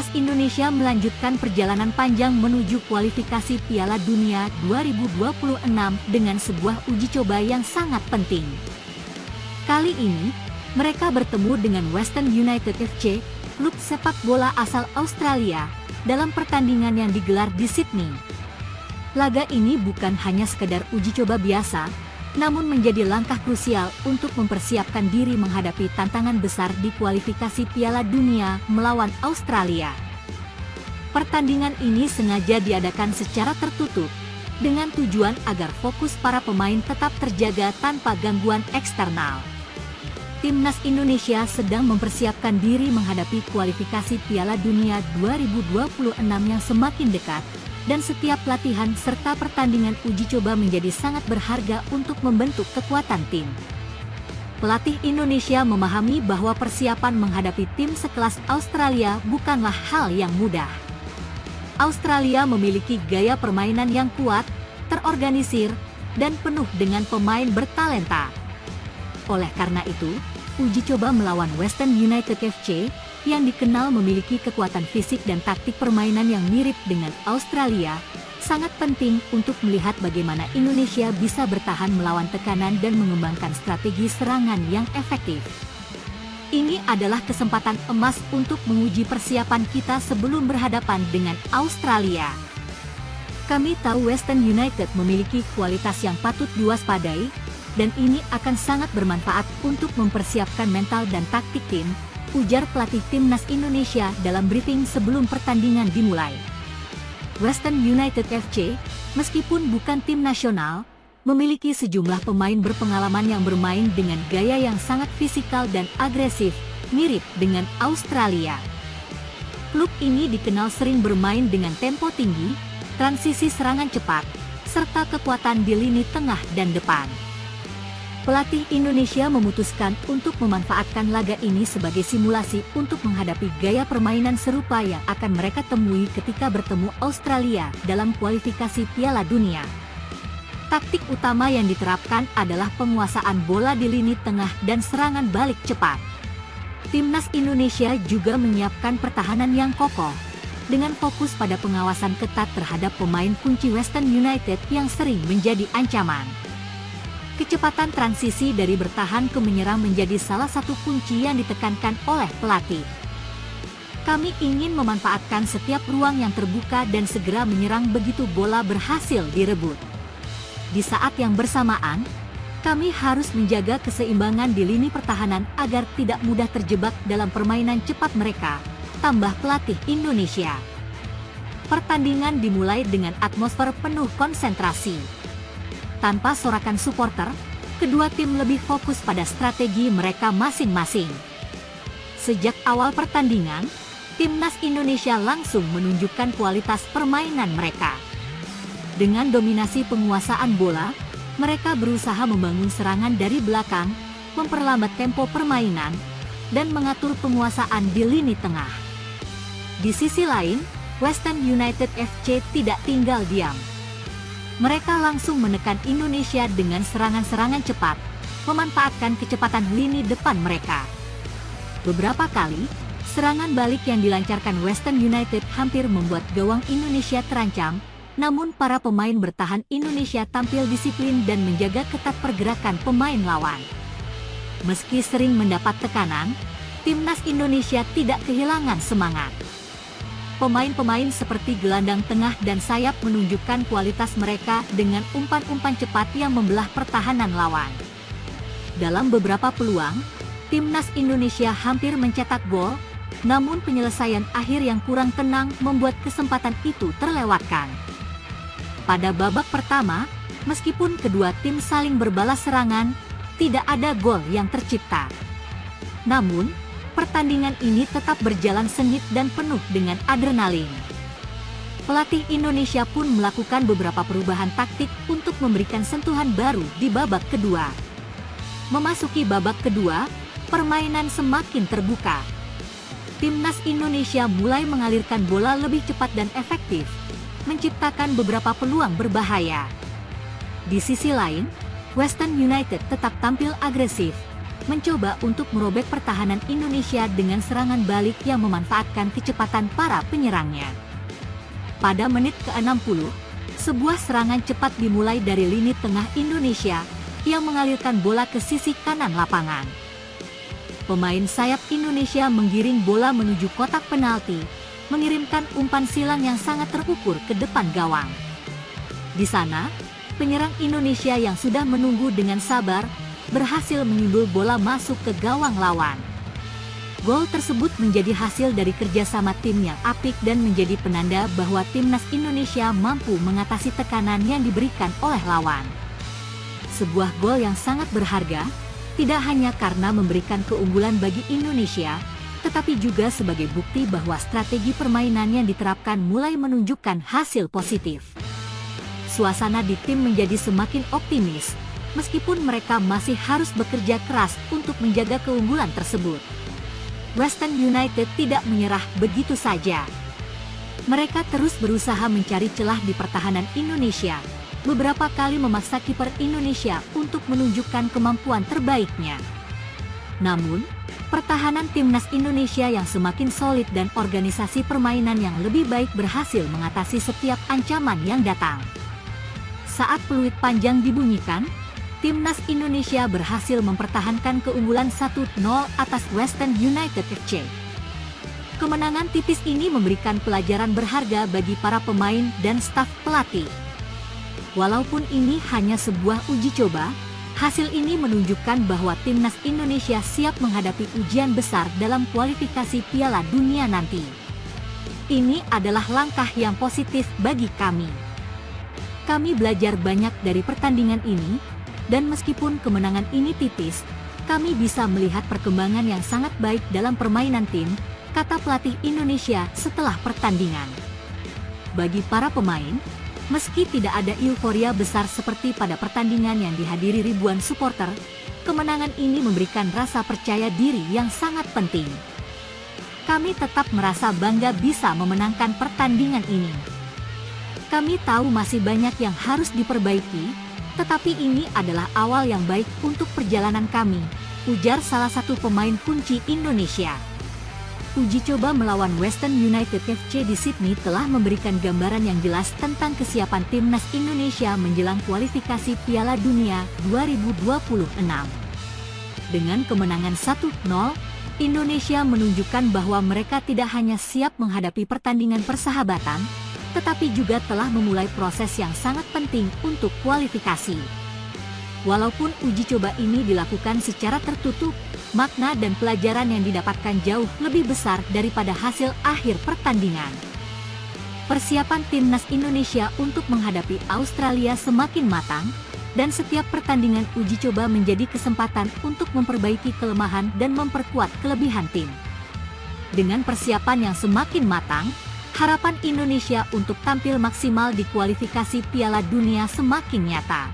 Timnas Indonesia melanjutkan perjalanan panjang menuju kualifikasi Piala Dunia 2026 dengan sebuah uji coba yang sangat penting. Kali ini, mereka bertemu dengan Western United FC, klub sepak bola asal Australia, dalam pertandingan yang digelar di Sydney. Laga ini bukan hanya sekedar uji coba biasa, namun menjadi langkah krusial untuk mempersiapkan diri menghadapi tantangan besar di kualifikasi Piala Dunia melawan Australia. Pertandingan ini sengaja diadakan secara tertutup, dengan tujuan agar fokus para pemain tetap terjaga tanpa gangguan eksternal. Timnas Indonesia sedang mempersiapkan diri menghadapi kualifikasi Piala Dunia 2026 yang semakin dekat, dan setiap latihan serta pertandingan uji coba menjadi sangat berharga untuk membentuk kekuatan tim. Pelatih Indonesia memahami bahwa persiapan menghadapi tim sekelas Australia bukanlah hal yang mudah. Australia memiliki gaya permainan yang kuat, terorganisir, dan penuh dengan pemain bertalenta. Oleh karena itu, uji coba melawan Western United FC, yang dikenal memiliki kekuatan fisik dan taktik permainan yang mirip dengan Australia, sangat penting untuk melihat bagaimana Indonesia bisa bertahan melawan tekanan dan mengembangkan strategi serangan yang efektif. Ini adalah kesempatan emas untuk menguji persiapan kita sebelum berhadapan dengan Australia. Kami tahu Western United memiliki kualitas yang patut diwaspadai, dan ini akan sangat bermanfaat untuk mempersiapkan mental dan taktik tim, ujar pelatih Timnas Indonesia dalam briefing sebelum pertandingan dimulai. Western United FC, meskipun bukan tim nasional, memiliki sejumlah pemain berpengalaman yang bermain dengan gaya yang sangat fisikal dan agresif, mirip dengan Australia. Klub ini dikenal sering bermain dengan tempo tinggi, transisi serangan cepat, serta kekuatan di lini tengah dan depan. Pelatih Indonesia memutuskan untuk memanfaatkan laga ini sebagai simulasi untuk menghadapi gaya permainan serupa yang akan mereka temui ketika bertemu Australia dalam kualifikasi Piala Dunia. Taktik utama yang diterapkan adalah penguasaan bola di lini tengah dan serangan balik cepat. Timnas Indonesia juga menyiapkan pertahanan yang kokoh, dengan fokus pada pengawasan ketat terhadap pemain kunci Western United yang sering menjadi ancaman. Kecepatan transisi dari bertahan ke menyerang menjadi salah satu kunci yang ditekankan oleh pelatih. Kami ingin memanfaatkan setiap ruang yang terbuka dan segera menyerang begitu bola berhasil direbut. Di saat yang bersamaan, kami harus menjaga keseimbangan di lini pertahanan agar tidak mudah terjebak dalam permainan cepat mereka, tambah pelatih Indonesia. Pertandingan dimulai dengan atmosfer penuh konsentrasi. Tanpa sorakan supporter, kedua tim lebih fokus pada strategi mereka masing-masing. Sejak awal pertandingan, Timnas Indonesia langsung menunjukkan kualitas permainan mereka. Dengan dominasi penguasaan bola, mereka berusaha membangun serangan dari belakang, memperlambat tempo permainan, dan mengatur penguasaan di lini tengah. Di sisi lain, Western United FC tidak tinggal diam. Mereka langsung menekan Indonesia dengan serangan-serangan cepat, memanfaatkan kecepatan lini depan mereka. Beberapa kali, serangan balik yang dilancarkan Western United hampir membuat gawang Indonesia terancam, namun para pemain bertahan Indonesia tampil disiplin dan menjaga ketat pergerakan pemain lawan. Meski sering mendapat tekanan, Timnas Indonesia tidak kehilangan semangat. Pemain-pemain seperti gelandang tengah dan sayap menunjukkan kualitas mereka dengan umpan-umpan cepat yang membelah pertahanan lawan. Dalam beberapa peluang, Timnas Indonesia hampir mencetak gol, namun penyelesaian akhir yang kurang tenang membuat kesempatan itu terlewatkan. Pada babak pertama, meskipun kedua tim saling berbalas serangan, tidak ada gol yang tercipta. Namun, pertandingan ini tetap berjalan sengit dan penuh dengan adrenalin. Pelatih Indonesia pun melakukan beberapa perubahan taktik untuk memberikan sentuhan baru di babak kedua. Memasuki babak kedua, permainan semakin terbuka. Timnas Indonesia mulai mengalirkan bola lebih cepat dan efektif, menciptakan beberapa peluang berbahaya. Di sisi lain, Western United tetap tampil agresif, mencoba untuk merobek pertahanan Indonesia dengan serangan balik yang memanfaatkan kecepatan para penyerangnya. Pada menit ke-60, sebuah serangan cepat dimulai dari lini tengah Indonesia yang mengalirkan bola ke sisi kanan lapangan. Pemain sayap Indonesia menggiring bola menuju kotak penalti, mengirimkan umpan silang yang sangat terukur ke depan gawang. Di sana, penyerang Indonesia yang sudah menunggu dengan sabar berhasil menyundul bola masuk ke gawang lawan. Gol tersebut menjadi hasil dari kerjasama tim yang apik dan menjadi penanda bahwa timnas Indonesia mampu mengatasi tekanan yang diberikan oleh lawan. Sebuah gol yang sangat berharga, tidak hanya karena memberikan keunggulan bagi Indonesia, tetapi juga sebagai bukti bahwa strategi permainan yang diterapkan mulai menunjukkan hasil positif. Suasana di tim menjadi semakin optimis, meskipun mereka masih harus bekerja keras untuk menjaga keunggulan tersebut. Western United tidak menyerah begitu saja. Mereka terus berusaha mencari celah di pertahanan Indonesia, beberapa kali memaksa kiper Indonesia untuk menunjukkan kemampuan terbaiknya. Namun, pertahanan timnas Indonesia yang semakin solid dan organisasi permainan yang lebih baik berhasil mengatasi setiap ancaman yang datang. Saat peluit panjang dibunyikan, timnas Indonesia berhasil mempertahankan keunggulan 1-0 atas Western United FC. Kemenangan tipis ini memberikan pelajaran berharga bagi para pemain dan staf pelatih. Walaupun ini hanya sebuah uji coba, hasil ini menunjukkan bahwa timnas Indonesia siap menghadapi ujian besar dalam kualifikasi Piala Dunia nanti. Ini adalah langkah yang positif bagi kami. Kami belajar banyak dari pertandingan ini, dan meskipun kemenangan ini tipis, kami bisa melihat perkembangan yang sangat baik dalam permainan tim, kata pelatih Indonesia setelah pertandingan. Bagi para pemain, meski tidak ada euforia besar seperti pada pertandingan yang dihadiri ribuan supporter, kemenangan ini memberikan rasa percaya diri yang sangat penting. Kami tetap merasa bangga bisa memenangkan pertandingan ini. Kami tahu masih banyak yang harus diperbaiki, tetapi ini adalah awal yang baik untuk perjalanan kami, ujar salah satu pemain kunci Indonesia. Uji coba melawan Western United FC di Sydney telah memberikan gambaran yang jelas tentang kesiapan timnas Indonesia menjelang kualifikasi Piala Dunia 2026. Dengan kemenangan 1-0, Indonesia menunjukkan bahwa mereka tidak hanya siap menghadapi pertandingan persahabatan, tetapi juga telah memulai proses yang sangat penting untuk kualifikasi. Walaupun uji coba ini dilakukan secara tertutup, makna dan pelajaran yang didapatkan jauh lebih besar daripada hasil akhir pertandingan. Persiapan timnas Indonesia untuk menghadapi Australia semakin matang, dan setiap pertandingan uji coba menjadi kesempatan untuk memperbaiki kelemahan dan memperkuat kelebihan tim. Dengan persiapan yang semakin matang, harapan Indonesia untuk tampil maksimal di kualifikasi Piala Dunia semakin nyata.